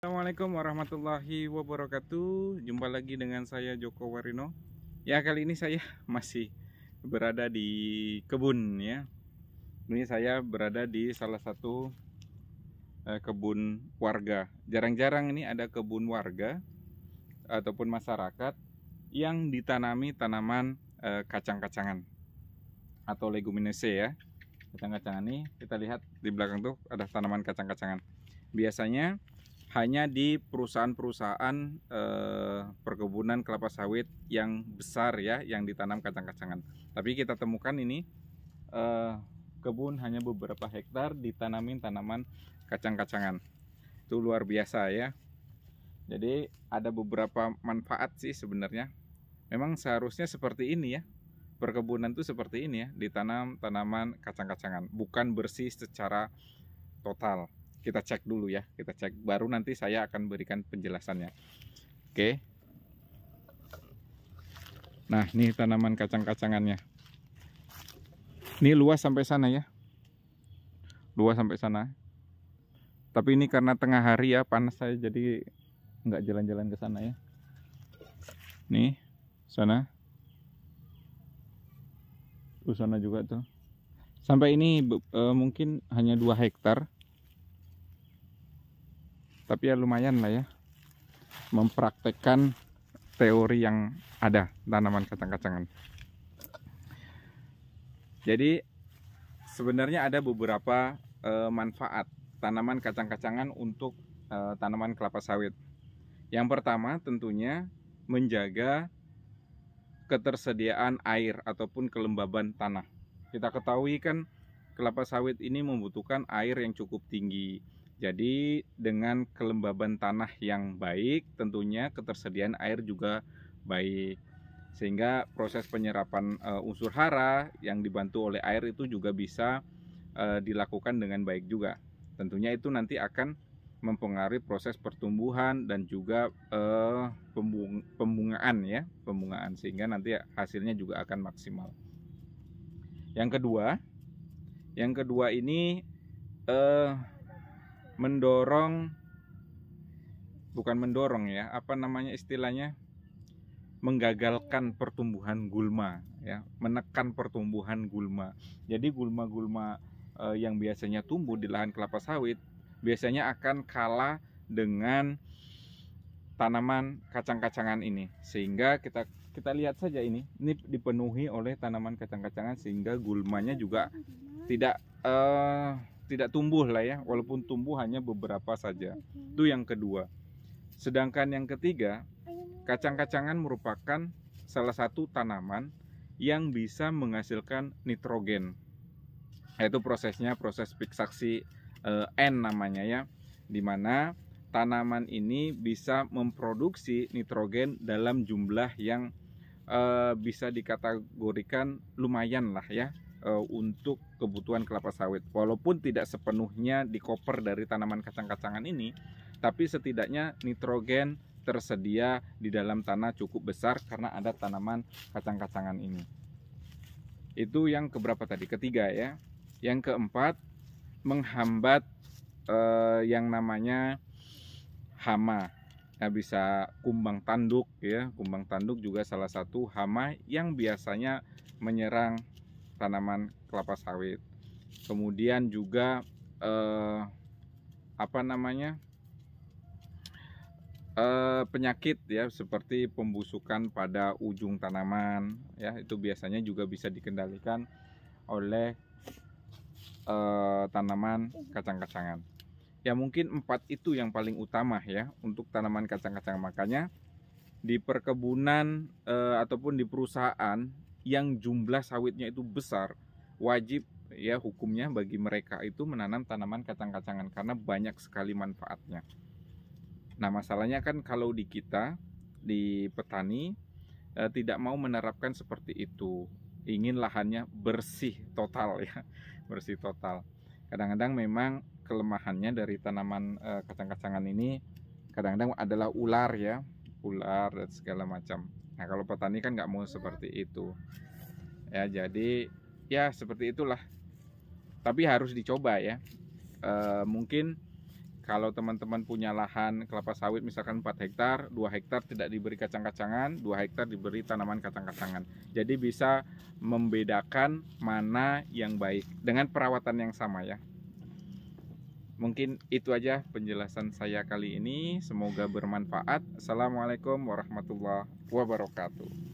Assalamualaikum warahmatullahi wabarakatuh. Jumpa lagi dengan saya Joko Warino. Ya, kali ini saya masih berada di kebun ya. Ini saya berada di salah satu kebun warga. Jarang-jarang ini ada kebun warga ataupun masyarakat yang ditanami tanaman kacang-kacangan atau leguminose ya. Kacang-kacangan ini kita lihat di belakang tuh ada tanaman kacang-kacangan. Biasanya hanya di perusahaan-perusahaan perkebunan kelapa sawit yang besar ya, yang ditanam kacang-kacangan. Tapi kita temukan ini kebun hanya beberapa hektar ditanamin tanaman kacang-kacangan. Itu luar biasa ya. Jadi ada beberapa manfaat sih sebenarnya. Memang seharusnya seperti ini ya. Perkebunan itu seperti ini ya, ditanam tanaman kacang-kacangan, bukan bersih secara total. Kita cek dulu ya, kita cek, baru nanti saya akan berikan penjelasannya. Oke. Nah, ini tanaman kacang-kacangannya. Ini luas sampai sana ya. Luas sampai sana. Tapi ini karena tengah hari ya, panas saya jadi nggak jalan-jalan ke sana ya. Nih, sana. Sana juga tuh. Sampai ini mungkin hanya 2 hektar. Tapi ya lumayan lah ya, mempraktekkan teori yang ada tanaman kacang-kacangan. Jadi sebenarnya ada beberapa manfaat tanaman kacang-kacangan untuk tanaman kelapa sawit. Yang pertama tentunya menjaga ketersediaan air ataupun kelembaban tanah. Kita ketahui kan kelapa sawit ini membutuhkan air yang cukup tinggi. Jadi dengan kelembaban tanah yang baik, tentunya ketersediaan air juga baik. Sehingga proses penyerapan unsur hara yang dibantu oleh air itu juga bisa dilakukan dengan baik juga. Tentunya itu nanti akan mempengaruhi proses pertumbuhan dan juga pembungaan ya, pembungaan, sehingga nanti hasilnya juga akan maksimal. Yang kedua ini menggagalkan pertumbuhan gulma ya, menekan pertumbuhan gulma. Jadi gulma-gulma yang biasanya tumbuh di lahan kelapa sawit biasanya akan kalah dengan tanaman kacang-kacangan ini, sehingga kita lihat saja ini dipenuhi oleh tanaman kacang-kacangan, sehingga gulmanya juga tidak tumbuh lah ya, walaupun tumbuh hanya beberapa saja. Itu yang kedua. Sedangkan yang ketiga, kacang-kacangan merupakan salah satu tanaman yang bisa menghasilkan nitrogen. Yaitu prosesnya proses fiksaksi N namanya ya, dimana tanaman ini bisa memproduksi nitrogen dalam jumlah yang bisa dikategorikan lumayan lah ya, untuk kebutuhan kelapa sawit. Walaupun tidak sepenuhnya dikoper dari tanaman kacang-kacangan ini, tapi setidaknya nitrogen tersedia di dalam tanah cukup besar karena ada tanaman kacang-kacangan ini. Itu yang keberapa tadi? Ketiga ya. Yang keempat, menghambat yang namanya hama. Ya, bisa kumbang tanduk ya. Kumbang tanduk juga salah satu hama yang biasanya menyerang tanaman kelapa sawit. Kemudian juga penyakit ya, seperti pembusukan pada ujung tanaman ya, itu biasanya juga bisa dikendalikan oleh tanaman kacang-kacangan. Ya mungkin 4 itu yang paling utama ya untuk tanaman kacang-kacangan. Makanya di perkebunan ataupun di perusahaan yang jumlah sawitnya itu besar, wajib ya hukumnya bagi mereka itu menanam tanaman kacang-kacangan karena banyak sekali manfaatnya. Nah, masalahnya kan kalau di kita, di petani tidak mau menerapkan seperti itu. Ingin lahannya bersih total ya, bersih total. Kadang-kadang memang kelemahannya dari tanaman kacang-kacangan ini kadang-kadang adalah ular ya, ular dan segala macam. Nah, kalau petani kan nggak mau seperti itu ya, jadi ya seperti itulah. Tapi harus dicoba ya. Mungkin Kalau teman-teman punya lahan kelapa sawit misalkan 4 hektar, 2 hektar tidak diberi kacang-kacangan, 2 hektar diberi tanaman kacang-kacangan. Jadi bisa membedakan mana yang baik dengan perawatan yang sama ya. Mungkin itu aja penjelasan saya kali ini. Semoga bermanfaat. Assalamualaikum warahmatullahi wabarakatuh.